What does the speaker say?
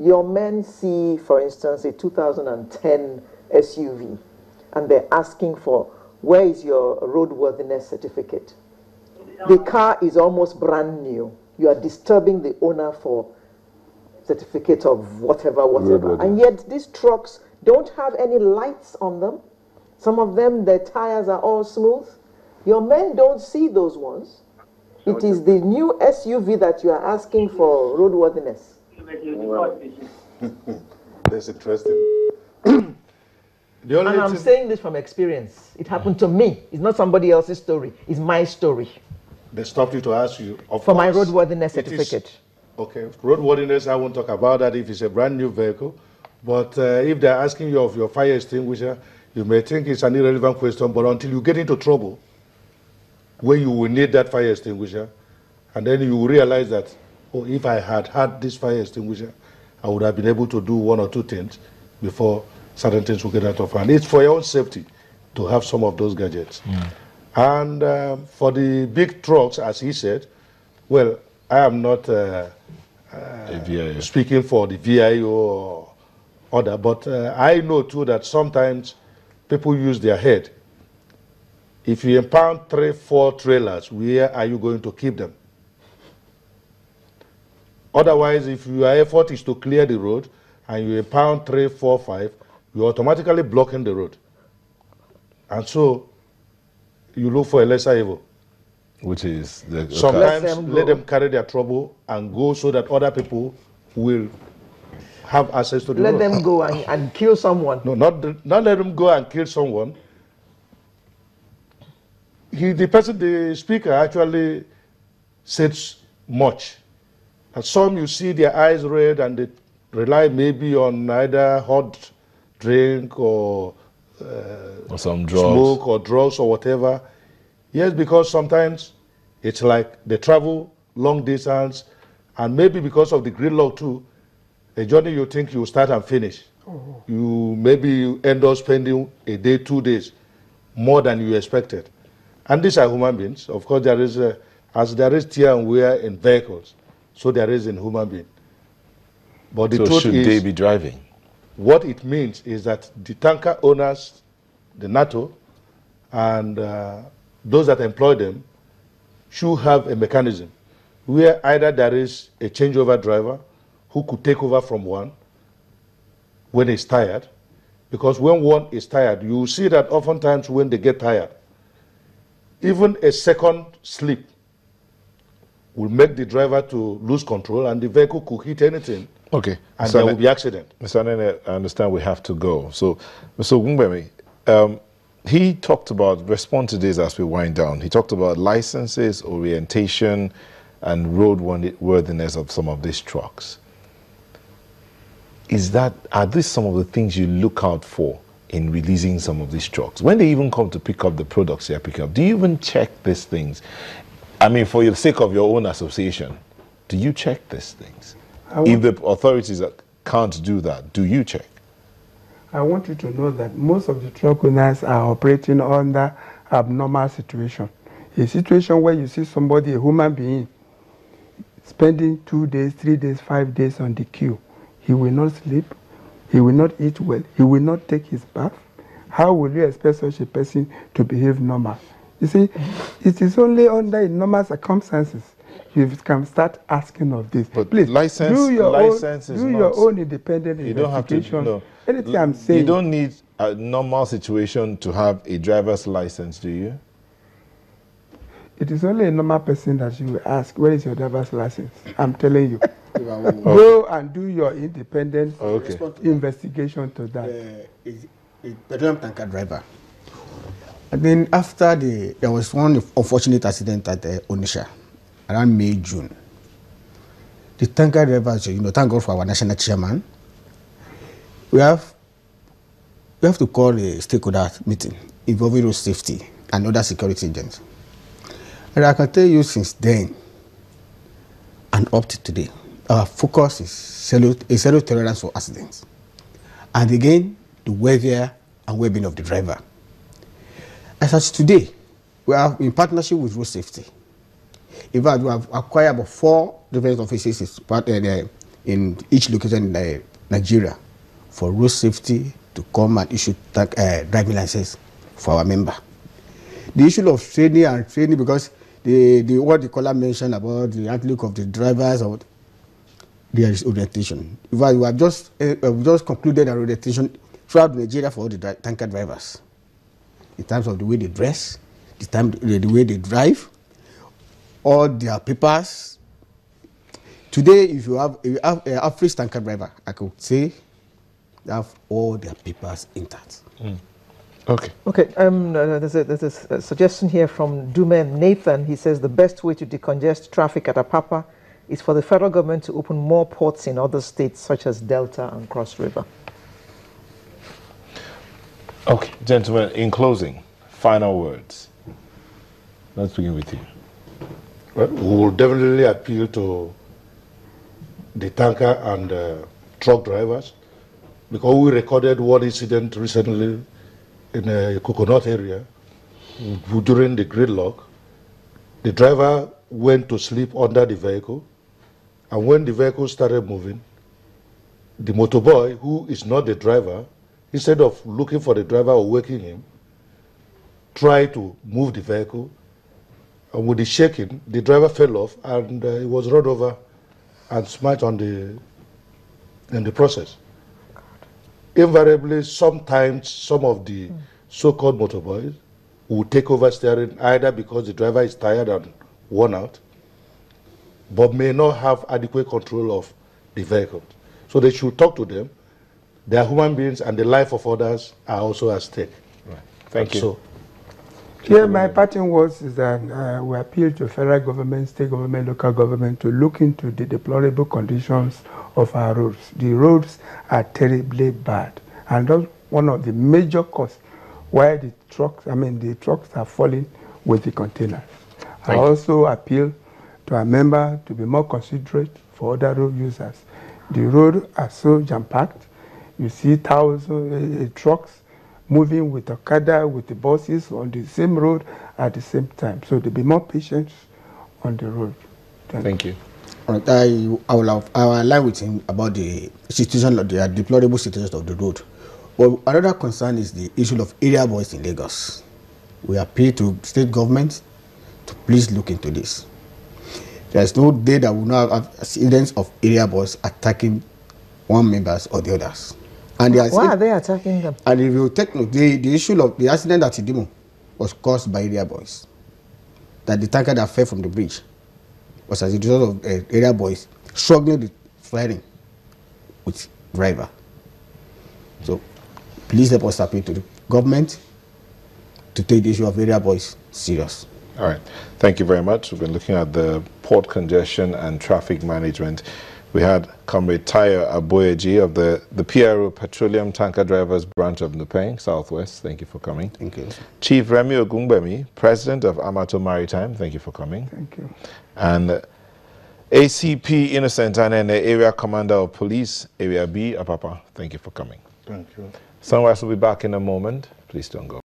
your men see, for instance, a 2010 SUV, and they're asking for, where is your roadworthiness certificate? The car is almost brand new. You are disturbing the owner for certificate of whatever. And yet these trucks don't have any lights on them. Some of them, their tires are all smooth. Your men don't see those ones. It is the new SUV that you are asking for roadworthiness. That's interesting. And I'm saying this from experience. It happened to me. It's not somebody else's story. It's my story. They stopped you to ask you. For my roadworthiness certificate. Okay, roadworthiness, I won't talk about that if it's a brand new vehicle. But if they're asking you of your fire extinguisher, you may think it's an irrelevant question, but until you get into trouble, where you will need that fire extinguisher, and then you will realize that, oh, if I had had this fire extinguisher, I would have been able to do one or two things before certain things will get out of hand. It's for your own safety to have some of those gadgets. And for the big trucks, as he said, well, I am not speaking for the VIO or other, but I know too that sometimes people use their head. If you impound 3-4 trailers, where are you going to keep them? Otherwise, if your effort is to clear the road and you impound 3, 4, 5, you're automatically blocking the road. And so you look for a lesser evil. Which is sometimes let them carry their trouble and go so that other people will have access to the road. Let them go and kill someone. No, not let them go and kill someone. The speaker actually said much. And some you see their eyes red and they rely maybe on either hot drink or some drugs. Smoke or drugs or whatever. Yes, because sometimes it's like they travel long distance, and maybe because of the gridlock too, a journey you think you start and finish. You end up spending a day, 2 days, more than you expected. And these are human beings. Of course, there is as there is tear and wear in vehicles, so there is in human being. But the truth should is, they be driving? What it means is that the tanker owners, the NATO, and those that employ them should have a mechanism where either there is a changeover driver who could take over from one when he's tired, because when one is tired, you will see that oftentimes when they get tired, even a second sleep will make the driver to lose control and the vehicle could hit anything. Okay. And there will be accident. Mr. Nene, I understand we have to go. So, Mr. Ogungbemi, he talked about, respond to this as we wind down, he talked about licenses, orientation, and roadworthiness of some of these trucks. Are these some of the things you look out for in releasing some of these trucks? When they even come to pick up the products they are picking up, do you even check these things? I mean, for the sake of your own association, do you check these things? If the authorities can't do that, do you check? I want you to know that most of the truck owners are operating under abnormal situation. A situation where you see somebody, a human being, spending 2 days, 3 days, 5 days on the queue. He will not sleep. He will not eat well. He will not take his bath. How will you expect such a person to behave normal? You see, it is only under normal circumstances you can start asking of this. But please do your own independent investigation. Don't have to, no. Anything I'm saying. You don't need a normal situation to have a driver's license, do you? It is only a normal person that you will ask, where is your driver's license? I'm telling you. Go and do your independent investigation to that. A petroleum tanker driver. And then after there was one unfortunate accident at Onitsha around May, June. The tanker drivers, thank God for our national chairman. We have to call a stakeholder meeting involving road safety and other security agents. And I can tell you since then and up to today, our focus is zero tolerance for accidents. And again, the welfare and well-being of the driver. As of today, we are in partnership with road safety. In fact, we have acquired about 4 different offices in each location in Nigeria for road safety to come and issue driving license for our member. The issue of training because what the caller mentioned about the outlook of the drivers, or there is orientation. In fact, we have just concluded an orientation throughout Nigeria for all the tanker drivers, in terms of the way they dress, the way they drive, all their papers. Today, if you have an average tanker driver, I could say they have all their papers intact. Okay. Okay, there's a suggestion here from Dume Nathan. He says the best way to decongest traffic at Apapa is for the federal government to open more ports in other states such as Delta and Cross River. Okay, gentlemen, in closing, final words. Let's begin with you. Well, we will definitely appeal to the tanker and truck drivers, because we recorded one incident recently in a coconut area during the gridlock. The driver went to sleep under the vehicle, and when the vehicle started moving, the motorboy, who is not the driver, instead of looking for the driver or waking him, tried to move the vehicle, and with the shaking, the driver fell off and he was run over and smashed in the process. Invariably, sometimes some of the so-called motorboys will take over steering, either because the driver is tired and worn out, but may not have adequate control of the vehicle. So they should talk to them. They are human beings, and the life of others are also at stake. Right. Thank you. So, yeah, my parting words is that we appeal to federal government, state government, local government to look into the deplorable conditions of our roads. The roads are terribly bad, and that's one of the major causes why the trucks are falling with the containers. I also appeal to our member to be more considerate for other road users. The roads are so jam-packed. You see thousands of trucks moving with Okada, with the buses on the same road at the same time. So there be more patience on the road. Thank you. All right, I will align with him about the situation, the deplorable situation of the road. Well, another concern is the issue of area boys in Lagos. We appeal to state government to please look into this. There is no day that we will not have incidents of area boys attacking one members or the others. And why are they attacking them? And if you take note, the issue of the accident at Idimo was caused by area boys. That the tanker that fell from the bridge was as a result of area boys struggling with firing with driver. So please help us appeal to the government to take the issue of area boys serious. All right. Thank you very much. We've been looking at the port congestion and traffic management. We had Comrade Tayo Aboyeji of the PRO Petroleum Tanker Drivers Branch of Nupeng, Southwest. Thank you for coming. Thank you. Chief Remi Ogungbemi, President of Amato Maritime. Thank you for coming. Thank you. And ACP Innocent Anene, Area Commander of Police, Area B, Apapa. Thank you for coming. thank you. Sunrise will be back in a moment. Please don't go.